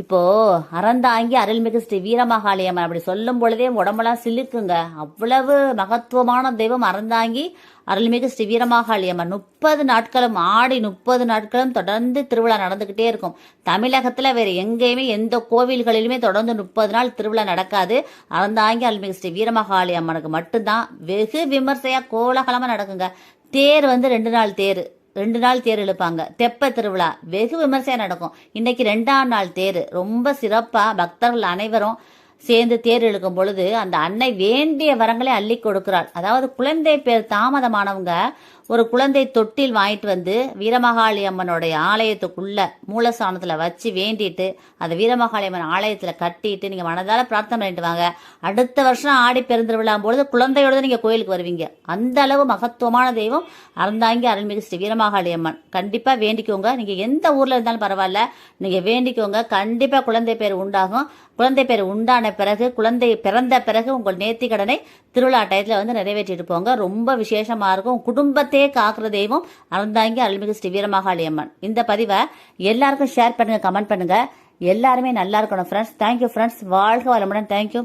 இப்போ அறந்தாங்கி அருள்மிகு ஸ்ரீ வீரமகாளியம்மன் அப்படி சொல்லும் பொழுதே உடம்பெல்லாம் சிலுக்குங்க. அவ்வளவு மகத்துவமான தெய்வம் அறந்தாங்கி அருள்மிகு ஸ்ரீ வீரமகாளியம்மன். 30 நாட்களும் ஆடி 30 நாட்களும் தொடர்ந்து திருவிழா நடந்துகிட்டே இருக்கும். தமிழகத்துல வேற எங்கேயுமே எந்த கோவில்களிலுமே தொடர்ந்து 30 நாள் திருவிழா நடக்காது. அறந்தாங்கி அருள்மிகு ஸ்ரீ வீரமகாளி அம்மனுக்கு மட்டும்தான் வெகு விமர்சையா கோலாகலமா நடக்குங்க. தேர் 2 நாள் தேர், 2 நாள் தேர் இழுப்பாங்க. தெப்ப திருவிழா வெகு விமர்சையா நடக்கும். இன்னைக்கு 2ஆம் நாள் தேர் ரொம்ப சிறப்பா பக்தர்கள் அனைவரும் சேர்ந்து தேர் இழுக்கும் பொழுது அந்த அன்னை வேண்டிய வரங்களை அள்ளி கொடுக்கிறாள். அதாவது குழந்தை பேர் தாமதமானவங்க ஒரு குழந்தை தொட்டில் வாங்கிட்டு வந்து வீரமகாளி அம்மனுடைய ஆலயத்துக்குள்ள மூலஸ்தானத்துல வச்சு வேண்டிட்டு அந்த வீரமகாளி அம்மன் ஆலயத்துல கட்டிட்டு நீங்க மனதால பிரார்த்தனை பண்ணிட்டு வாங்க. அடுத்த வருஷம் ஆடி பெருந்திருவிழா பொழுது குழந்தையோட நீங்க கோயிலுக்கு வருவீங்க. அந்த அளவு மகத்துவமான தெய்வம் அறந்தாங்கி அருள்மிகு ஸ்ரீ வீரமகாளி அம்மன். கண்டிப்பா வேண்டிக்கோங்க. நீங்க எந்த ஊர்ல இருந்தாலும் பரவாயில்ல, நீங்க வேண்டிக்கோங்க. கண்டிப்பா குழந்தை பேர் உண்டாகும். குழந்தை பேர் உண்டான பிறகு, குழந்தை பிறந்த பிறகு உங்கள் நேர்த்தி கடனை திருவிழா டயத்துல நிறைவேற்றிட்டு போங்க. ரொம்ப விசேஷமா இருக்கும். குடும்பத்தையே காக்குற தெய்வம் அறந்தாங்கி அருள்மிகு ஸ்ரீ வீரமகாளி அம்மன். இந்த பதிவை எல்லாருக்கும் ஷேர் பண்ணுங்க, கமெண்ட் பண்ணுங்க. எல்லாருமே நல்லா இருக்கணும் ஃப்ரெண்ட்ஸ். Thank you friends. வாழ்க வளமுடன். தேங்க்யூ.